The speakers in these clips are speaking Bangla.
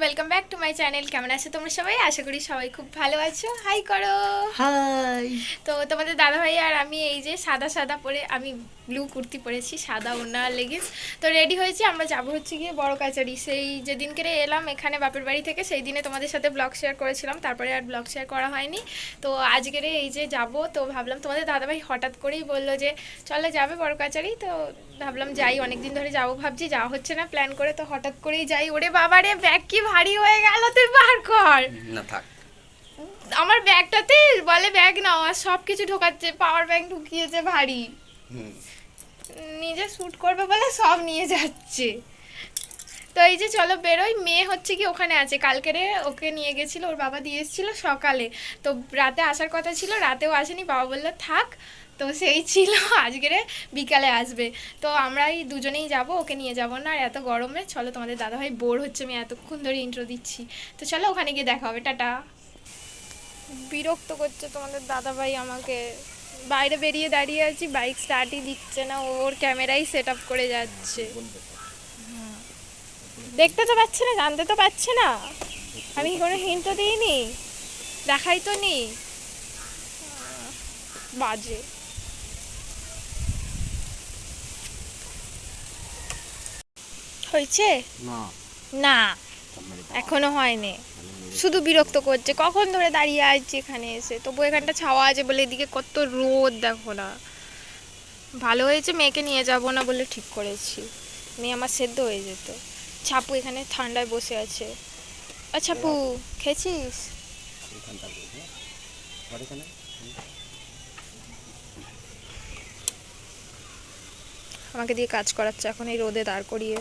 Welcome back to my channel. কেমন আছো তোমরা সবাই? আশা করি সবাই খুব ভালো আছো। হাই করো। হাই। তো তোমাদের দাদাভাই আর আমি এই যে সাদা সাদা পরে, আমি ব্লু কুর্তি পরেছি, সাদা ওড়না লেগিংস। তো রেডি হয়েছি, আমরা যাবো হচ্ছে গিয়ে বড় কাচারি। সেই যেদিনকে এলাম এখানে বাপের বাড়ি থেকে, সেই দিনে তোমাদের সাথে ব্লগ শেয়ার করেছিলাম, তারপরে আর ব্লগ শেয়ার করা হয়নি। তো আজকের এই যে যাব, তো ভাবলাম তোমাদের দাদাভাই হঠাৎ করেই বললো যে চলে যাবে বড় কাচারি। তো ভাবলাম যাই, অনেকদিন ধরে যাবো ভাবছি, যাওয়া হচ্ছে না প্ল্যান করে, তো হঠাৎ করেই যাই। ওরে বাবা রে, ব্যাগ কি ভারী হয়ে গেল, তুই বার কর না থাক। আমার ব্যাগটাতে। বলে ব্যাগ নাও, আর সব কিছু ঢোকাচ্ছে, পাওয়ার ব্যাগ ঢুকিয়েছে ভারী, নিজে শ্যুট করবে বলে সব নিয়ে যাচ্ছে। তো এই যে চলো বেরোই। মেয়ে হচ্ছে কি ওখানে আছে, কালকেরে ওকে নিয়ে গেছিলো, ওর বাবা দিয়ে এসেছিলো সকালে। তো রাতে আসার কথা ছিল, রাতেও আসেনি, বাবা বললো থাক। তো সেই ছিল আজকেরে বিকালে আসবে। তো আমরা এই দুজনেই যাব, ওকে নিয়ে যাব না। আর এত গরমে চলো, তোমাদের দাদাভাই বোর হচ্ছে, আমি এতক্ষণ ধরে ইন্ট্রো দিচ্ছি। তো চলো ওখানে গিয়ে দেখা হবে, টাটা। বিরক্ত করছে তোমাদের দাদাভাই আমাকে, বাইরে বেরিয়ে দাঁড়িয়ে আছি, বাইক স্টার্টই দিচ্ছে না, ওর ক্যামেরাই সেট আপ করে যাচ্ছে। দেখতে তো পাচ্ছে না, জানতে তো পাচ্ছে না, আমি কোনো হিন্ট তো দিইনি, দেখাই তো নি, বাজে। হয়েছে না, এখনো হয়নি, শুধু বিরক্ত করছে। কখন ধরে দাঁড়িয়ে আছি এখানে এসে, তবু এখানটা ছাওয়া আছে বলে, এদিকে কত রোদ দেখো না। ভালো হয়েছে মেয়েকে নিয়ে যাব না বলে ঠিক করেছি, মেয়ে আমার সেদ্ধ হয়ে যেত। ছাপু এখানে ঠান্ডায় বসে আছে। আচ্ছা পু, খেয়েছিস? আমাকে দিয়ে কাজ করাচ্ছে এখন এই রোদে দাঁড় করিয়ে।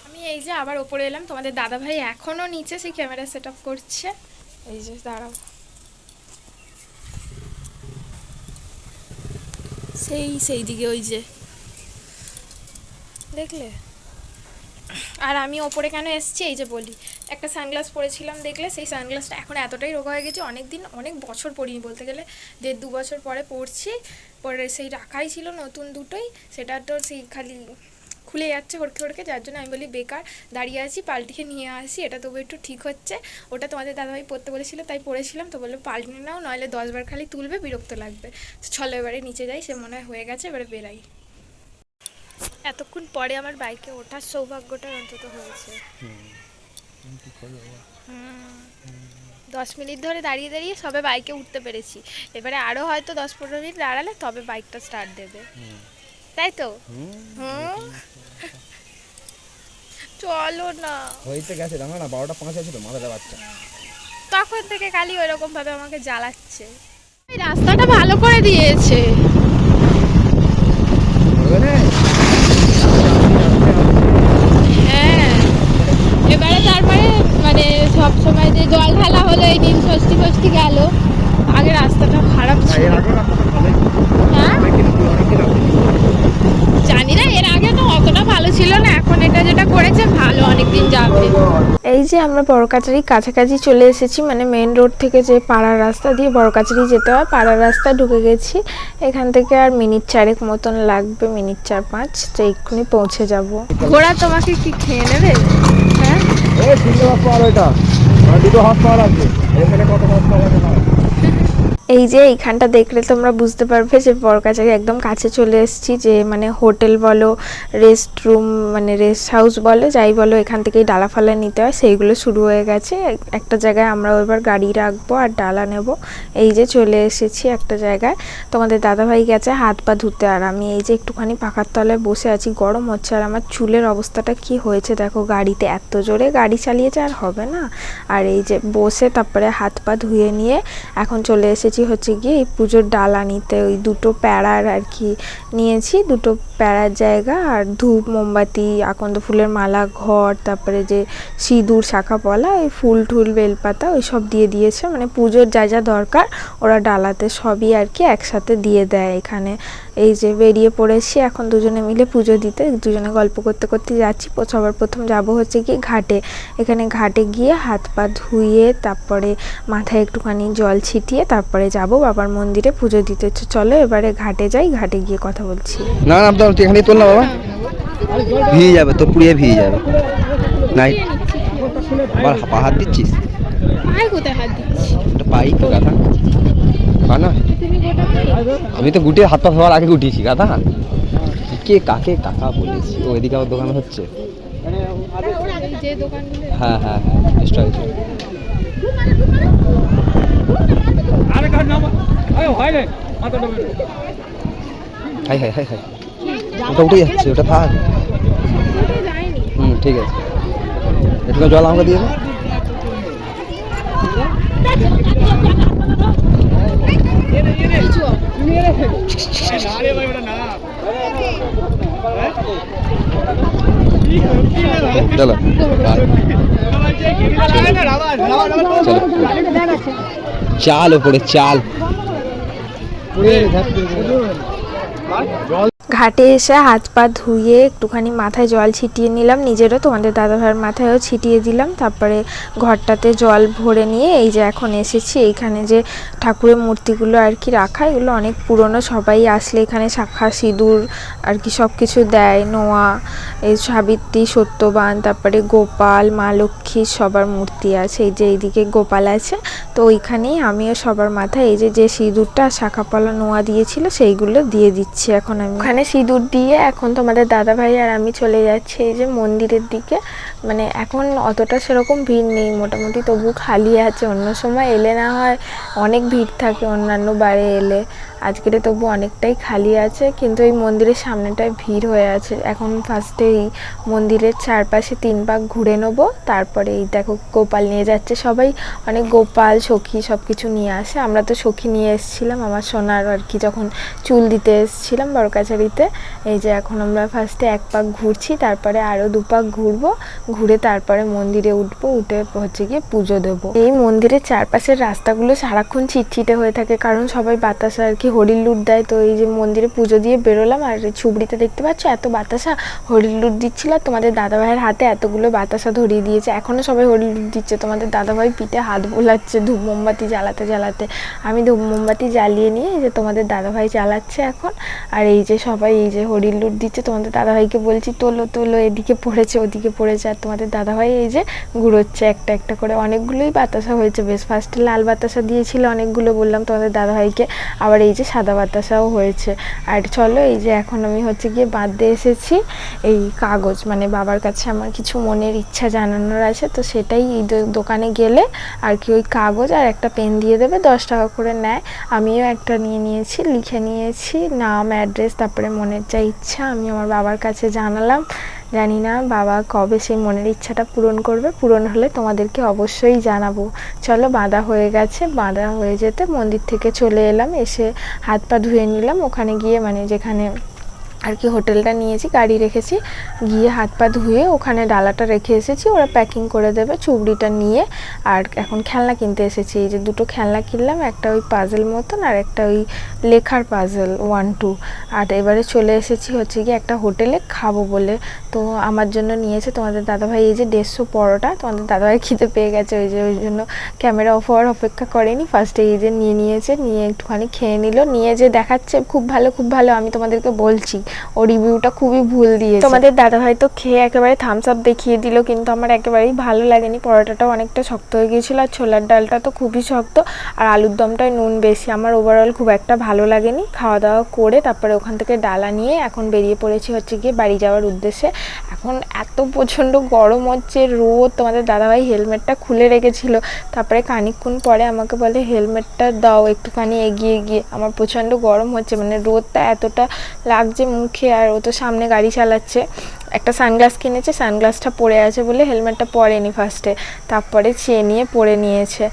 আমি এই যে আবার ওপরে এলাম, তোমাদের দাদাভাই এখনও নিচে সেই ক্যামেরা সেট আপ করছে। এই যে দাঁড়াও, সেই দিকে ওই যে দেখলে। আর আমি ওপরে কেন এসেছি এই যে বলি, একটা সানগ্লাস পরেছিলাম দেখলে, সেই সানগ্লাসটা এখন এতটাই রোগা হয়ে গেছে, অনেক বছর পরিনি, বলতে গেলে 1.5-2 বছর পরে পরছি। পরে সেই রাখাই ছিল নতুন দুটোই, সেটা তো সেই খালি খুলে যাচ্ছে হড়কে হড়কে, যার জন্য আমি বলি বেকার, দাঁড়িয়ে আছি পাল্টিয়ে নিয়ে আসি, এটা তবু একটু ঠিক হচ্ছে। ওটা তোমাদের দাদাভাই পরতে বলেছিল তাই পরেছিলাম, তো বললো পাল্টে নাও, নইলে 10 বার খালি তুলবে, বিরক্ত লাগবে। চলো এবারে নিচে যাই, সে মনে হয় হয়ে গেছে, এবারে বেরাই। এতক্ষণ পরে আমার বাইকে ওঠার সৌভাগ্যটা অন্তত হয়েছে। 10 মিনিট ধরে দাঁড়িয়ে দাঁড়িয়ে সবে বাইকে উঠতে পেরেছি, এবারে আরও হয়তো 10-15 মিনিট দাঁড়ালে তবে বাইকটা স্টার্ট দেবে, তাই তো? চলো না, হইতে গেছে জানো না, 12টা 5 আছে তো মাথাটা বাচ্চা। তখন থেকে খালি ওইরকম ভাবে আমাকে জ্বালাচ্ছে। এই রাস্তাটা ভালো করে দিয়েছে। হ্যাঁ, এবারে তারপরে মানে সব সময় যে জল ঢালা হলো, এই দিন ষষ্ঠী ফষ্ঠী গেল, আগে রাস্তাটা খারাপ ছিল। হ্যাঁ জানি না, এর আগে তো অতটা ভালো ছিল না, এখন এটা যেটা করেছে ভালো, অনেকদিন যাবে। এই যে আমরা বড়কাচারির কাছাকাছি চলে এসেছি, মানে মেন রোড থেকে যে পাড়ার রাস্তা দিয়ে বড়কাচারি যেতে হয়, পাড়ার রাস্তা ঢুকে গেছি। এখান থেকে আর মিনিট 4 মতন লাগবে, মিনিট 4-5, তো এক্ষুনি পৌঁছে যাব। ঘোড়া তোমাকে কি খেয়ে নেবে? হ্যাঁ এই যে এইখানটা দেখলে তোমরা বুঝতে পারবে যে বড়কাচারি একদম কাছে চলে এসেছি, যে মানে হোটেল বলো, রেস্ট রুম মানে রেস্ট হাউস বলো, যাই বলো, এখান থেকেই ডালা ফালা নিতে হয়, সেইগুলো শুরু হয়ে গেছে। একটা জায়গায় আমরা এবার গাড়ি রাখবো আর ডালা নেব। এই যে চলে এসেছি একটা জায়গায়, তোমাদের দাদাভাই গেছে হাত পা ধুতে, আর আমি এই যে একটুখানি পাখার তলায় বসে আছি, গরম হচ্ছে। আর আমার চুলের অবস্থাটা কি হয়েছে দেখো, গাড়িতে এত জোরে গাড়ি চালিয়েছে, আর হবে না। আর এই যে বসে তারপরে হাত পা ধুয়ে নিয়ে এখন চলে এসেছি হচ্ছে গিয়ে এই পুজোর ডালা নিতে। ওই 2টো প্যাড়ার আর কি নিয়েছি, 2টো প্যাড়ার জায়গা, আর ধূপ মোমবাতি আকন্দ ফুলের মালা, ঘর, তারপরে যে সিঁদুর শাখা পলা, এই ফুল টুল বেলপাতা ওই সব দিয়ে দিয়েছে, মানে পুজোর যা যা দরকার ওরা ডালাতে সবই আর কি একসাথে দিয়ে দেয় এখানে। এই যে বেরিয়ে পড়েছি এখন দুজনে মিলে পুজো দিতে, দুজনে গল্প করতে করতে যাচ্ছি। সবার প্রথম যাব হচ্ছে কি ঘাটে, এখানে ঘাটে গিয়ে হাত পা ধুয়ে তারপরে মাথায় একটুখানি জল ছিটিয়ে তারপরে যাব বাবার মন্দিরে পুজো দিতে। চলো এবারে ঘাটে যাই, ঘাটে গিয়ে কথা বলছি। না না তো এখানেই তোল না বাবা, ভিজে যাবে তো, পুড়িয়ে ভিজে যাবে। নাই আবার পা হাত দিচ্ছিস? পায়ে কোথায় হাত দিচ্ছি? ওটা পাই তো গাধা, পা না। তুমি গোটা পায়ে? আমি তো গুটিয়ে হাত পা ধোয়ার আগে গুটিয়েছি গাধা। কে কাকে কাকা বলেছি? ও এদিকে আমার দোকান হচ্ছে। এই যে দোকানগুলো। হ্যাঁ হ্যাঁ হ্যাঁ, চেষ্টা হয়েছে। হাই হাই হাই হাই, ওটা উঠে যাচ্ছে, ওটা থাক। ওটা যায়নি। ঠিক আছে, একটু জল আমাকে দিয়ে দে। চলো চাল ওপরে চাল। ঘাটে এসে হাত পা ধুয়ে একটুখানি মাথায় জল ছিটিয়ে নিলাম, নিজেরও তোমাদের দাদাভাইয়ের মাথায়ও ছিটিয়ে দিলাম। তারপরে ঘরটাতে জল ভরে নিয়ে এই যে এখন এসেছি এইখানে যে ঠাকুরের মূর্তিগুলো আর কি রাখা, এগুলো অনেক পুরনো। সবাই আসলে এখানে শাখা সিঁদুর আর কি সব কিছু দেয়। নোয়া, এই সাবিত্রী, সত্যবান, তারপরে গোপাল, মা লক্ষ্মী সবার মূর্তি আছে। এই যে এইদিকে গোপাল আছে, তো ওইখানেই আমিও সবার মাথায় এই যে সিঁদুরটা শাখা পলা নোয়া দিয়েছিল সেইগুলো দিয়ে দিচ্ছি এখন আমি। ওখানে সিঁদুর দিয়ে এখন তোমাদের দাদাভাই আর আমি চলে যাচ্ছি এই যে মন্দিরের দিকে। মানে এখন অতটা সেরকম ভিড় নেই, মোটামুটি তবু খালি আছে। অন্য সময় এলে না হয় অনেক ভিড় থাকে, অন্যান্য বারে এলে। আজকের তবু অনেকটাই খালি আছে, কিন্তু এই মন্দিরের সামনেটায় ভিড় হয়ে আছে। এখন ফার্স্টে এই মন্দিরের চারপাশে 3 পাক ঘুরে নেবো, তারপরে এই দেখো গোপাল নিয়ে যাচ্ছে সবাই। অনেক গোপাল সখী সব কিছু নিয়ে আসে। আমরা তো সখী নিয়ে এসেছিলাম আমার সোনার আর কি, যখন চুল দিতে এসেছিলাম বড়কাছারিতে। এই যে এখন আমরা ফার্স্টে 1 পাক ঘুরছি, তারপরে আরও 2 পাক ঘুরবো, ঘুরে তারপরে মন্দিরে উঠবো, উঠে হচ্ছে গিয়ে পুজো দেবো। এই মন্দিরের চারপাশের রাস্তাগুলো সারাক্ষণ ছিটছিটে হয়ে থাকে, কারণ সবাই বাতাসা আর কি হরির লুট দেয়। তো এই যে মন্দিরে পুজো দিয়ে বেরোলাম, আর ছুবড়িতে দেখতে পাচ্ছ এত বাতাসা, হরির লুট দিচ্ছিল। আর তোমাদের দাদাভাইয়ের হাতে এতগুলো বাতাসা ধরিয়ে দিয়েছে, এখনও সবাই হরির লুট দিচ্ছে। তোমাদের দাদাভাই পিঠে হাত বোলাচ্ছে ধূপ মোমবাতি জ্বালাতে জ্বালাতে। আমি ধূপ মোমবাতি জ্বালিয়ে নিয়ে এই যে তোমাদের দাদাভাই জ্বালাচ্ছে এখন। আর এই যে সবাই এই যে হরির লুট দিচ্ছে, তোমাদের দাদাভাইকে বলছি তোলো তোলো, এদিকে পড়েছে ওদিকে পড়েছে। আর তোমাদের দাদাভাই এই যে ঘুরোচ্ছে একটা একটা করে। অনেকগুলোই বাতাসা হয়েছে বেশ, ফার্স্টে লাল বাতাসা দিয়েছিল অনেকগুলো বললাম তোমাদের দাদাভাইকে, আবার এই যে সাদা বাতাসাও হয়েছে। আর চলো এই যে এখন আমি হচ্ছে গিয়ে বাঁধতে এসেছি এই কাগজ, মানে বাবার কাছে আমার কিছু মনের ইচ্ছা জানানোর আছে। তো সেটাই এই দোকানে গেলে আর কি ওই কাগজ আর একটা পেন দিয়ে দেবে, 10 টাকা করে নেয়। আমিও একটা নিয়ে নিয়েছি, লিখে নিয়েছি নাম, অ্যাড্রেস, তারপরে মনের যা ইচ্ছা আমি আমার বাবার কাছে জানালাম। জানি না বাবা কবে সেই মনের ইচ্ছাটা পূরণ করবে, পূরণ হলে তোমাদেরকে অবশ্যই জানাবো। চলো বাঁধা হয়ে গেছে, বাঁধা হয়ে যেতে মন্দির থেকে চলে এলাম, এসে হাত পা ধুয়ে নিলাম। ওখানে গিয়ে মানে যেখানে আর কি হোটেলটা নিয়েছি, গাড়ি রেখেছি, গিয়ে হাত পা ধুয়ে ওখানে ডালাটা রেখে এসেছি, ওরা প্যাকিং করে দেবে চুবড়িটা নিয়ে। আর এখন খেলনা কিনতে এসেছি, এই যে 2টো খেলনা কিনলাম, একটা ওই পাজেল মতন আর একটা ওই লেখার পাজেল 1 2। আর এবারে চলে এসেছি হচ্ছে গিয়ে একটা হোটেলে খাবো বলে। তো আমার জন্য নিয়েছে তোমাদের দাদাভাই এই যে 150 পরোটা। তোমাদের দাদাভাই খিদে পেয়ে গেছে, ওই জন্য ক্যামেরা অফ হওয়ার অপেক্ষা করেনি, ফার্স্টে এই যে নিয়েছে, নিয়ে একটুখানি খেয়ে নিল, নিয়ে যে দেখাচ্ছে খুব ভালো খুব ভালো। আমি তোমাদেরকে বলছি ও রিভিউটা খুবই ভুল দিয়েছে। তোমাদের দাদাভাই তো খেয়ে একেবারে থামস আপ দেখিয়ে দিল, কিন্তু আমার একেবারেই ভালো লাগেনি। পরোটাটাও অনেকটা শক্ত হয়ে গিয়েছিল, আর ছোলার ডালটা তো খুবই শক্ত, আর আলুর দমটায় নুন বেশি। আমার ওভারঅল খুব একটা ভালো লাগেনি। খাওয়া দাওয়া করে তারপরে ওখান থেকে ডালা নিয়ে এখন বেরিয়ে পড়েছি হচ্ছে গিয়ে বাড়ি যাওয়ার উদ্দেশ্যে। এখন এত প্রচণ্ড গরম হচ্ছে, রোদ। তোমাদের দাদাভাই হেলমেটটা খুলে রেখেছিল, তারপরে খানিকক্ষণ পরে আমাকে বলে হেলমেটটা দাও একটুখানি এগিয়ে গিয়ে। আমার প্রচণ্ড গরম হচ্ছে, মানে রোদটা এতটা লাগছে মুখে, আর ও তো সামনে গাড়ি চালাচ্ছে। একটা সানগ্লাস কিনেছে, সানগ্লাসটা পরে আছে বলে হেলমেটটা পরেনি ফার্স্টে, তারপরে চেয়ে নিয়ে পরে নিয়েছে।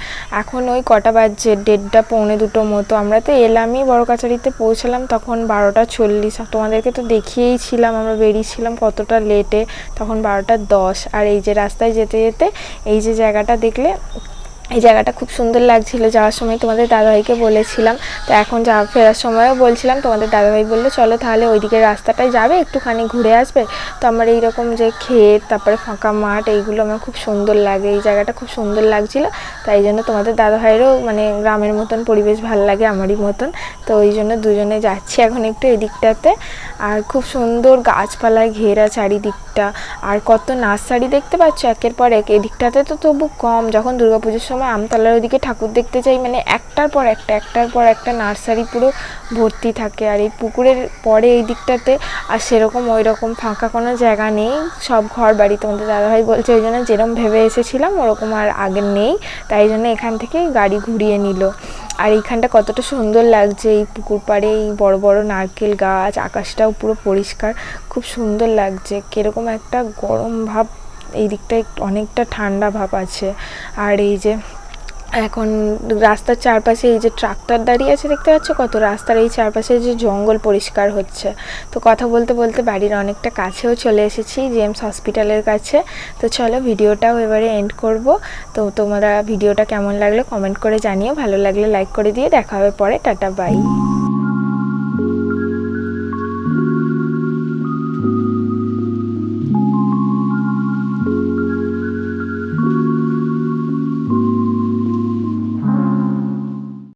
এখন ওই কটা বাজছে, 1:30 পৌনে 2টো মতো। আমরা তো এলামই বড়কাছারিতে, পৌঁছালাম তখন 12টা 40। তোমাদেরকে তো দেখিয়েই ছিলাম আমরা বেরিয়েছিলাম কতটা লেটে, তখন 12টা 10। আর এই যে রাস্তায় যেতে যেতে এই যে জায়গাটা দেখলে, এই জায়গাটা খুব সুন্দর লাগছিল। যাওয়ার সময় তোমাদের দাদাভাইকে বলেছিলাম, তো এখন ফেরার সময়ও বলছিলাম, তোমাদের দাদাভাই বললো চলো তাহলে ওই দিকের রাস্তাটায় যাবে, একটুখানি ঘুরে আসবে। তো আমার এইরকম যে ক্ষেত, তারপরে ফাঁকা মাঠ, এইগুলো আমার খুব সুন্দর লাগে, এই জায়গাটা খুব সুন্দর লাগছিল। তাই জন্য তোমাদের দাদাভাইয়েরও মানে গ্রামের মতন পরিবেশ ভালো লাগে আমারই মতন, তো ওই জন্য দুজনে যাচ্ছি এখন একটু এদিকটাতে। আর খুব সুন্দর গাছপালায় ঘেরা চারিদিকটা, আর কত নার্সারি দেখতে পাচ্ছ একের পর এক। এদিকটাতে তো তবু কম, যখন দুর্গাপুজোর সময় আমতলার ওদিকে ঠাকুর দেখতে যাই, মানে একটার পর একটা নার্সারি পুরো ভর্তি থাকে। আর এই পুকুরের পরে এই দিকটাতে আর সেরকম ওই রকম ফাঁকা কোনো জায়গা নেই, সব ঘর বাড়ি। তোমাদের দাদাভাই বলছে ওই জন্য যেরকম ভেবে এসেছিলাম ওরকম আর আগের নেই, তাই জন্য এখান থেকে গাড়ি ঘুরিয়ে নিল। আর এইখানটা কতটা সুন্দর লাগছে, এই পুকুর পাড়ে এই বড় বড় নারকেল গাছ, আকাশটাও পুরো পরিষ্কার, খুব সুন্দর লাগছে। কিরকম একটা গরম ভাব, এই দিকটায় অনেকটা ঠান্ডা ভাব আছে। আর এই যে এখন রাস্তার চারপাশে এই যে ট্রাক্টর দাঁড়িয়ে আছে দেখতে পাচ্ছ, কত রাস্তার এই চারপাশে যে জঙ্গল পরিষ্কার হচ্ছে। তো কথা বলতে বলতে বাড়ির অনেকটা কাছেও চলে এসেছি, জেমস হসপিটালের কাছে। তো চলো ভিডিওটাও এবারে এন্ড করব। তো তোমরা ভিডিওটা কেমন লাগলো কমেন্ট করে জানিও, ভালো লাগলে লাইক করে দিয়ে দেখা হবে পরে। Tata bye.